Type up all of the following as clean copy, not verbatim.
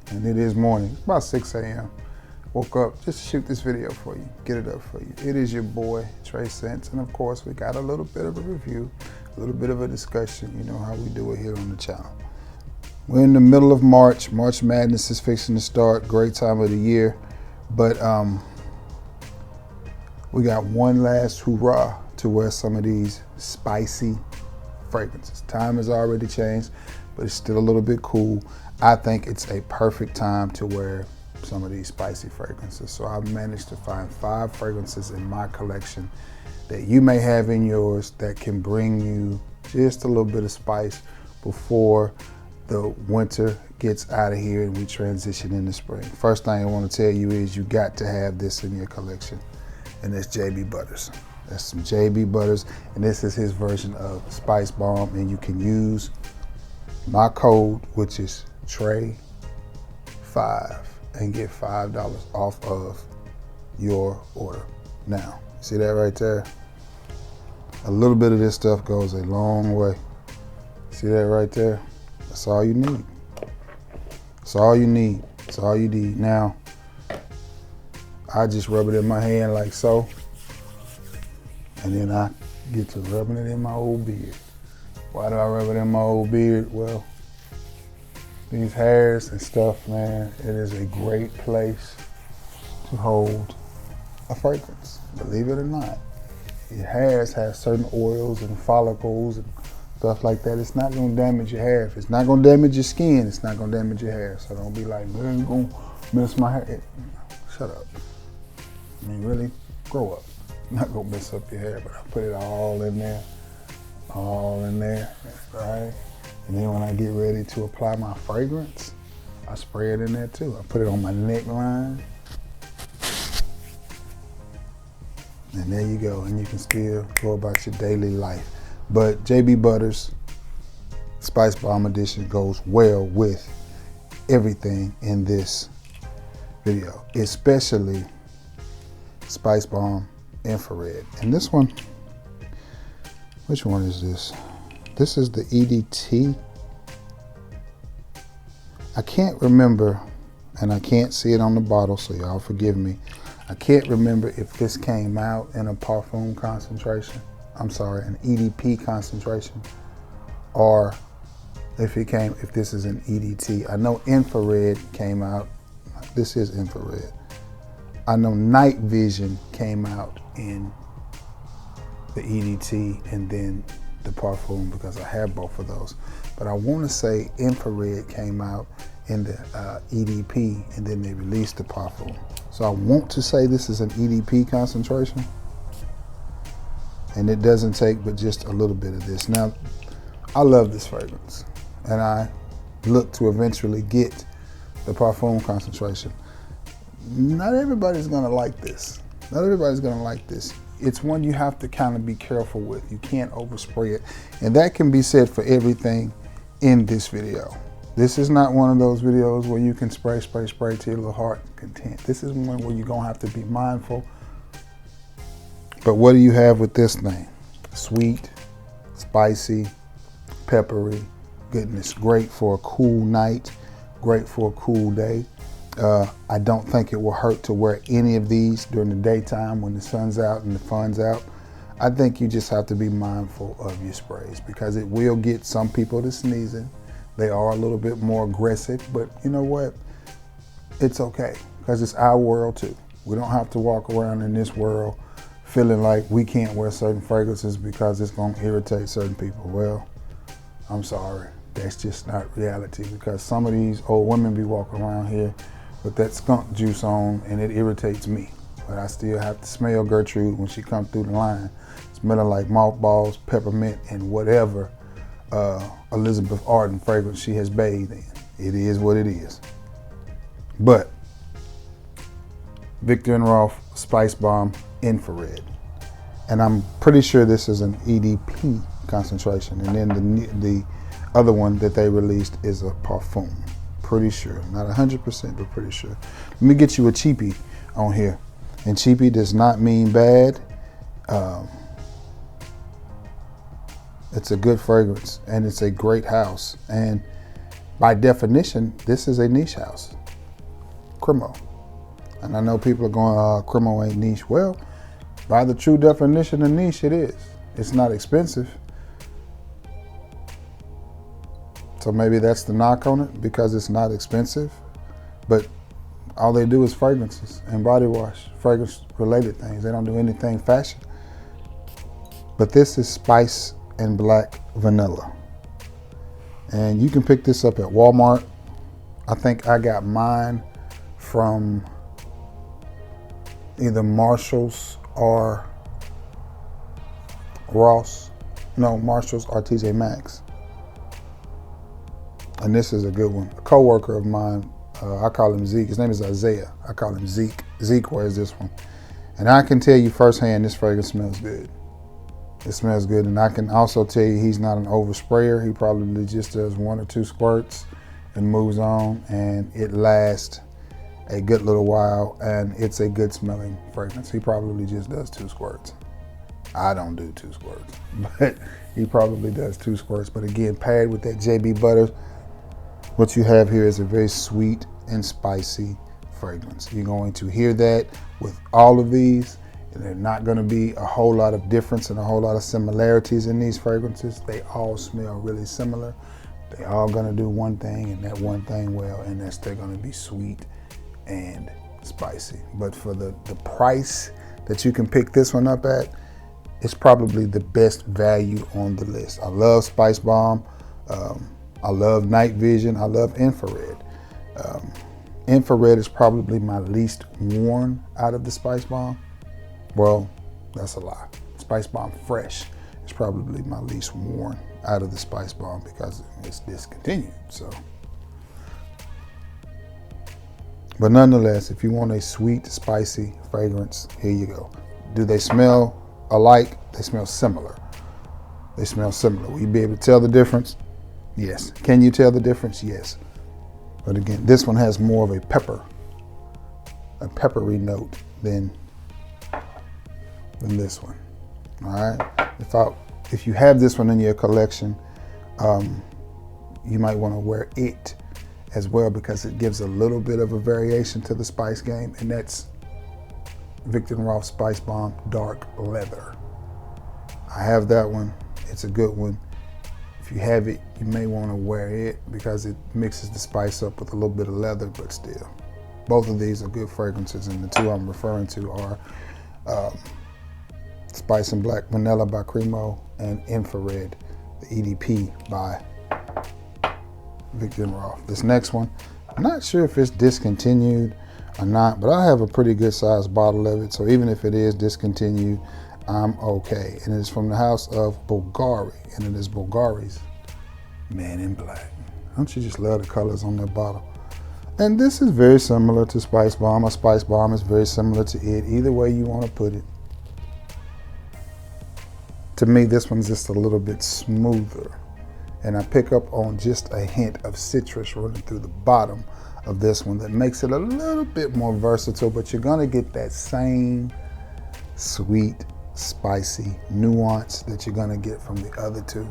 and it is morning. It's about 6 a.m. Woke up just to shoot this video for you, get it up for you. It is your boy, Trey Sense, and of course we got a little bit of a review, a little bit of a discussion. You know how we do it here on the channel. We're in the middle of March. March Madness is fixing to start. Great time of the year, but we got one last hurrah to wear some of these spicy fragrances. Time has already changed, but it's still a little bit cool. I think it's a perfect time to wear some of these spicy fragrances. So I've managed to find 5 fragrances in my collection that you may have in yours that can bring you just a little bit of spice before the winter gets out of here and we transition into spring. First thing I want to tell you is you got to have this in your collection, and that's JB Butters. That's some JB Butters, and this is his version of Spicebomb, and you can use my code, which is Trey5, and get $5 off of your order. Now, see that right there? A little bit of this stuff goes a long way. See that right there? That's all you need. That's all you need. That's all you need. Now, I just rub it in my hand like so, and then I get to rubbing it in my old beard. Why do I rub it in my old beard? Well, these hairs and stuff, man, it is a great place to hold a fragrance, believe it or not. Your hairs have certain oils and follicles and stuff like that. It's not gonna damage your hair. If it's not gonna damage your skin, it's not gonna damage your hair. So don't be like, man, you're gonna mess my hair. Shut up. I mean, really, grow up. I'm not gonna mess up your hair, but I put it all in there, right? And then when I get ready to apply my fragrance, I spray it in there too. I put it on my neckline. And there you go, and you can still go about your daily life. But JB Butters Spicebomb Edition goes well with everything in this video, especially Spicebomb Infrared. And this one, which one is this? This is the EDT. I can't remember, and I can't see it on the bottle, so y'all forgive me. I can't remember if this came out in a parfum concentration. I'm sorry, an EDP concentration, or if this is an EDT. I know infrared came out. This is infrared. I know night vision came out in the EDT and then the parfum, because I have both of those. But I want to say infrared came out in the EDP and then they released the parfum. So I want to say this is an EDP concentration, and it doesn't take but just a little bit of this. Now, I love this fragrance, and I look to eventually get the parfum concentration. Not everybody's gonna like this. Not everybody's gonna like this. It's one you have to kind of be careful with. You can't overspray it. And that can be said for everything in this video. This is not one of those videos where you can spray to your little heart content. This is one where you're gonna have to be mindful. But what do you have with this thing? Sweet, spicy, peppery, goodness. Great for a cool night, great for a cool day. I don't think it will hurt to wear any of these during the daytime when the sun's out and the fun's out. I think you just have to be mindful of your sprays, because it will get some people to sneezing. They are a little bit more aggressive, but you know what? It's okay, because it's our world too. We don't have to walk around in this world feeling like we can't wear certain fragrances because it's gonna irritate certain people. Well, I'm sorry, that's just not reality, because some of these old women be walking around here with that skunk juice on, and it irritates me. But I still have to smell Gertrude when she comes through the line, smelling like mothballs, peppermint, and whatever Elizabeth Arden fragrance she has bathed in. It is what it is. But Viktor&Rolf Spicebomb Infrared, and I'm pretty sure this is an EDP concentration, and then the other one that they released is a parfum. Pretty sure, not 100%, but pretty sure. Let me get you a cheapie on here, and cheapie does not mean bad. It's a good fragrance, and it's a great house, and by definition, this is a niche house, Cremo. And I know people are going, Cremo ain't niche. Well, by the true definition of niche, it is. It's not expensive. So maybe that's the knock on it, because it's not expensive. But all they do is fragrances and body wash, fragrance related things. They don't do anything fashion. But this is Spice and Black Vanilla. And you can pick this up at Walmart. I think I got mine from either Marshall's or Ross. No, Marshall's or TJ Maxx. And this is a good one. A coworker of mine, I call him Zeke. His name is Isaiah. I call him Zeke. Zeke wears this one. And I can tell you firsthand, this fragrance smells good. It smells good. And I can also tell you he's not an oversprayer. He probably just does 1 or 2 squirts and moves on. And it lasts a good little while. And it's a good smelling fragrance. He probably just does 2 squirts. I don't do 2 squirts, but he probably does 2 squirts. But again, paired with that JB butter, what you have here is a very sweet and spicy fragrance. You're going to hear that with all of these. And there's not going to be a whole lot of difference and a whole lot of similarities in these fragrances. They all smell really similar. They all going to do one thing, and that one thing well, and that's they're going to be sweet and spicy. But for the price that you can pick this one up at, it's probably the best value on the list. I love Spicebomb. I love Night Vision. I love Infrared. Infrared is probably my least worn out of the Spicebomb. Well, that's a lie. Spicebomb Fresh is probably my least worn out of the Spicebomb because it's discontinued. So, but nonetheless, if you want a sweet, spicy fragrance, here you go. Do they smell alike? They smell similar. They smell similar. Will you be able to tell the difference? Yes. Can you tell the difference? Yes. But again, this one has more of a peppery note than this one. All right. If you have this one in your collection, you might want to wear it as well, because it gives a little bit of a variation to the spice game, and that's Viktor&Rolf Spicebomb Dark Leather. I have that one. It's a good one. If you have it, you may want to wear it because it mixes the spice up with a little bit of leather, but still. Both of these are good fragrances, and the two I'm referring to are Spice and Black Vanilla by Cremo and Infrared, the EDP by Viktor&Rolf. This next one, I'm not sure if it's discontinued or not, but I have a pretty good sized bottle of it, so even if it is discontinued, I'm okay. And it's from the house of Bvlgari, and it is Bvlgari's Man in Black. Don't you just love the colors on that bottle? And this is very similar to Spicebomb. A Spicebomb is very similar to it. Either way you want to put it. To me, this one's just a little bit smoother. And I pick up on just a hint of citrus running through the bottom of this one that makes it a little bit more versatile, but you're gonna get that same sweet, spicy nuance that you're gonna get from the other two.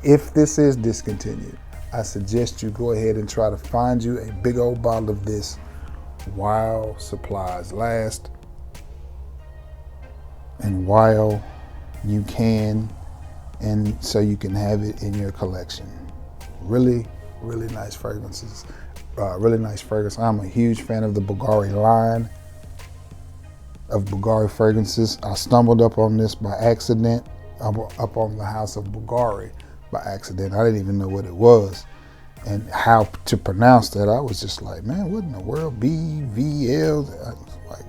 If this is discontinued, I suggest you go ahead and try to find you a big old bottle of this while supplies last and while you can, and so you can have it in your collection. Really, really nice fragrances. Really nice fragrance. I'm a huge fan of the Bvlgari line of Bvlgari fragrances. I stumbled up on this by accident, up on the house of Bvlgari by accident. I didn't even know what it was and how to pronounce that. I was just like, man, what in the world? BVL? I was like,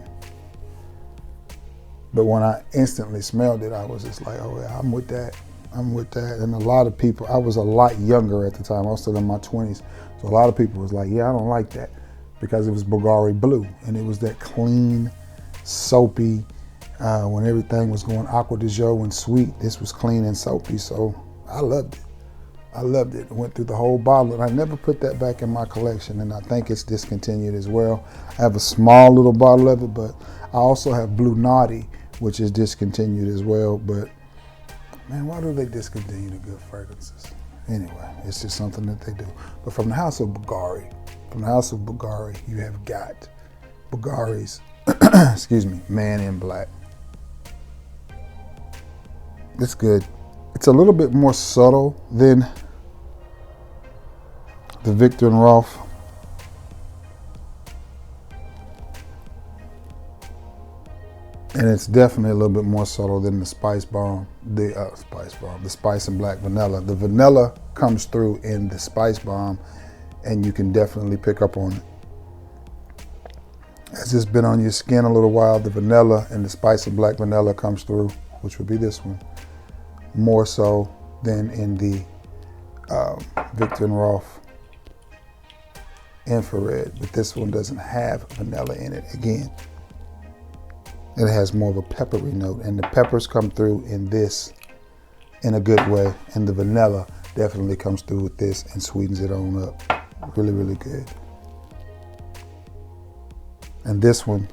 but when I instantly smelled it, I was just like, oh yeah, I'm with that. I'm with that. And a lot of people, I was a lot younger at the time. I was still in my 20s. So a lot of people was like, yeah, I don't like that, because it was Bvlgari Blue, and it was that clean, soapy, when everything was going aqua de joe and sweet, this was clean and soapy, so I loved it. I loved it. I went through the whole bottle, and I never put that back in my collection, and I think it's discontinued as well. I have a small little bottle of it, but I also have Blue Naughty, which is discontinued as well. But man, why do they discontinue the good fragrances? Anyway, it's just something that they do. But from the house of Bvlgari, you have got Bvlgari's, excuse me, Man in Black. It's good. It's a little bit more subtle than the Viktor&Rolf. And it's definitely a little bit more subtle than the Spicebomb, the Spice and Black Vanilla. The vanilla comes through in the Spicebomb, and you can definitely pick up on it. As it's been on your skin a little while, the vanilla and the Spice and Black Vanilla comes through, which would be this one, more so than in the Viktor&Rolf Infrared. But this one doesn't have vanilla in it. Again, it has more of a peppery note, and the peppers come through in this in a good way, and the vanilla definitely comes through with this and sweetens it on up. Really, really good. And this one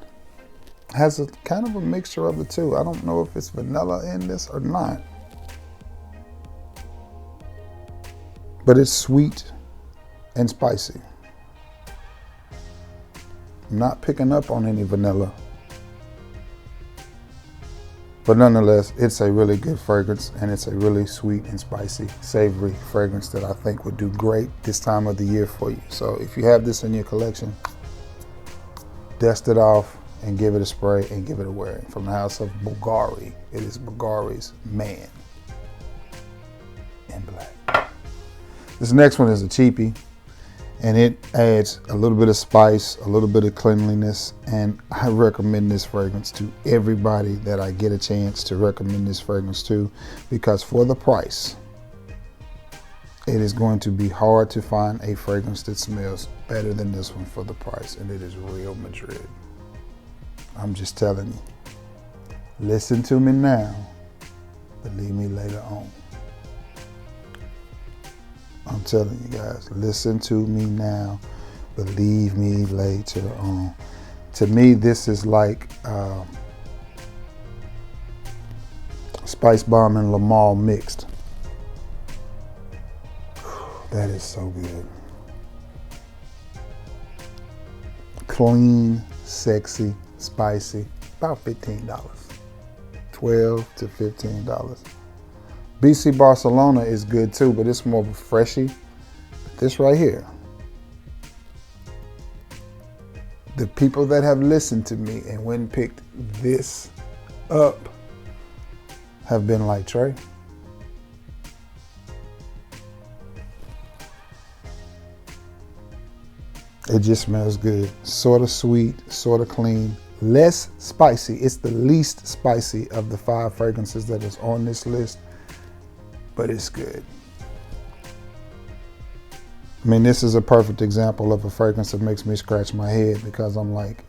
has a kind of a mixture of the two. I don't know if it's vanilla in this or not, but it's sweet and spicy. I'm not picking up on any vanilla. But nonetheless, it's a really good fragrance, and it's a really sweet and spicy, savory fragrance that I think would do great this time of the year for you. So if you have this in your collection, dust it off and give it a spray and give it a wear. From the house of Bvlgari, it is Bvlgari's Man in Black. This next one is a cheapie, and it adds a little bit of spice, a little bit of cleanliness, and I recommend this fragrance to everybody that I get a chance to recommend this fragrance to, because for the price, it is going to be hard to find a fragrance that smells better than this one for the price, and it is Real Madrid. I'm just telling you, listen to me now, believe me later on. I'm telling you guys, listen to me now, believe me later on. To me, this is like Spicebomb and Lamar mixed. That is so good. Clean, sexy, spicy, about $15. $12 to $15. BC Barcelona is good too, but it's more of a freshie. But this right here, the people that have listened to me and went and picked this up have been like, Trey, it just smells good. Sort of sweet, sort of clean, less spicy. It's the least spicy of the 5 fragrances that is on this list, but it's good. I mean, this is a perfect example of a fragrance that makes me scratch my head, because I'm like,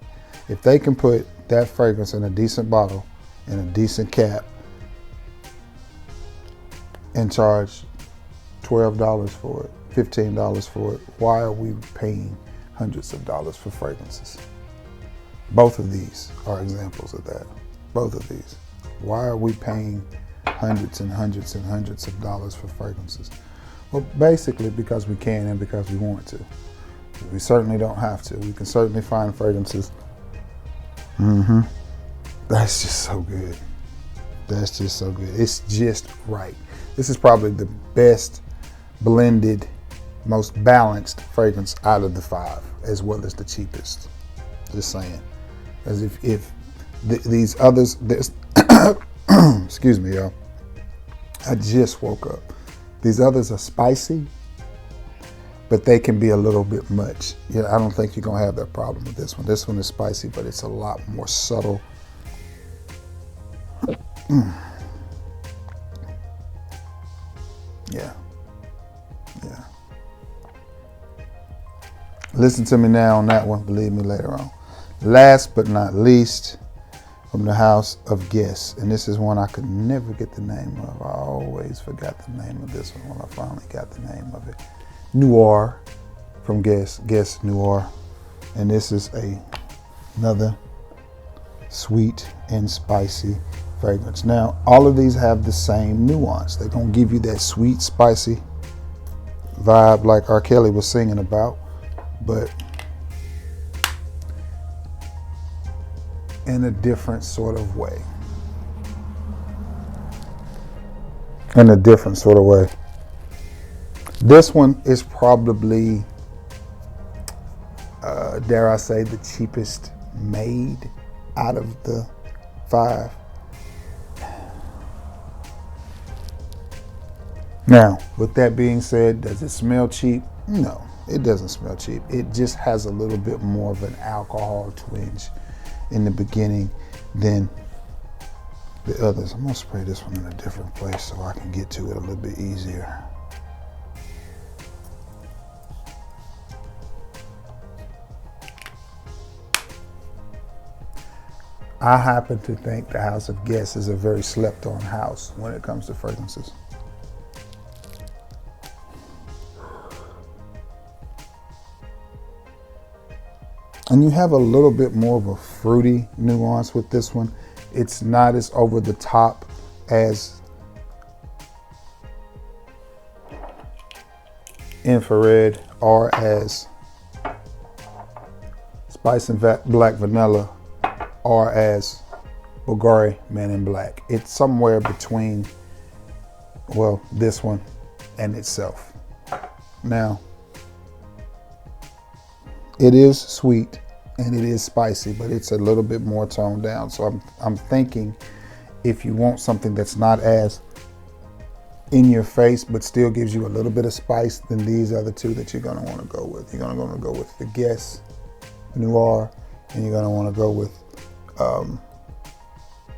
if they can put that fragrance in a decent bottle, in a decent cap, and charge $12 for it, $15 for it, why are we paying hundreds of dollars for fragrances? Both of these are examples of that. Both of these. Why are we paying hundreds and hundreds and hundreds of dollars for fragrances? Well, basically because we can and because we want to. We certainly don't have to. We can certainly find fragrances. That's just so good. That's just so good. It's just right. This is probably the best blended, most balanced fragrance out of the 5, as well as the cheapest. Just saying. As if these others, there's excuse me, y'all. I just woke up. These others are spicy, but they can be a little bit much. Yeah, I don't think you're gonna have that problem with this one. This one is spicy, but it's a lot more subtle. Yeah. Listen to me now on that one, believe me later on. Last but not least, from the house of Guess, and this is one I could never get the name of. I always forgot the name of this one when I finally got the name of it. Noir from Guess Noir. And this is another sweet and spicy fragrance. Now, all of these have the same nuance. They're gonna give you that sweet, spicy vibe like R. Kelly was singing about, but in a different sort of way. In a different sort of way. This one is probably, dare I say, the cheapest made out of the 5. Now, with that being said, does it smell cheap? No, it doesn't smell cheap. It just has a little bit more of an alcohol twinge in the beginning than the others. I'm gonna spray this one in a different place so I can get to it a little bit easier. I happen to think the House of Guess is a very slept on house when it comes to fragrances. And you have a little bit more of a fruity nuance with this one. It's not as over the top as Infrared or as Spice and Black Vanilla or as Bvlgari Man In Black. It's somewhere between, well, this one and itself. Now, it is sweet and it is spicy, but it's a little bit more toned down. So I'm thinking if you want something that's not as in your face, but still gives you a little bit of spice, then these are the two that you're gonna wanna go with. You're gonna wanna go with the Guess Noir, and you're gonna wanna go with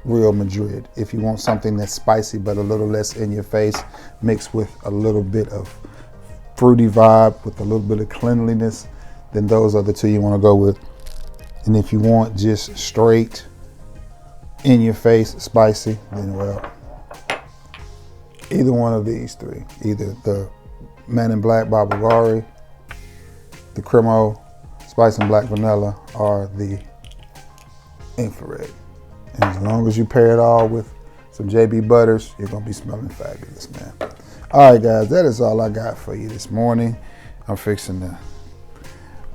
Real Madrid. If you want something that's spicy, but a little less in your face, mixed with a little bit of fruity vibe, with a little bit of cleanliness, then those are the two you wanna go with. And if you want just straight in your face spicy, then well, either one of these 3, either the Man In Black by Bvlgari, the Cremo, Spice and Black Vanilla, or the Infrared. And as long as you pair it all with some JB Butters, you're gonna be smelling fabulous, man. All right, guys, that is all I got for you this morning. I'm fixing to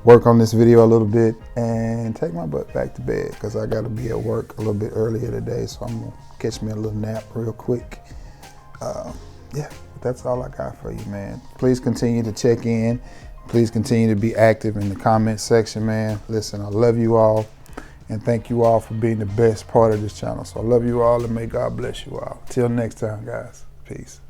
work on this video a little bit and take my butt back to bed because I got to be at work a little bit earlier today, so I'm gonna catch me a little nap real quick. Yeah, that's all I got for you, man. Please continue to check in. Please continue to be active in the comment section, man. Listen, I love you all, and thank you all for being the best part of this channel. So I love you all, and may God bless you all. Till next time, guys. Peace.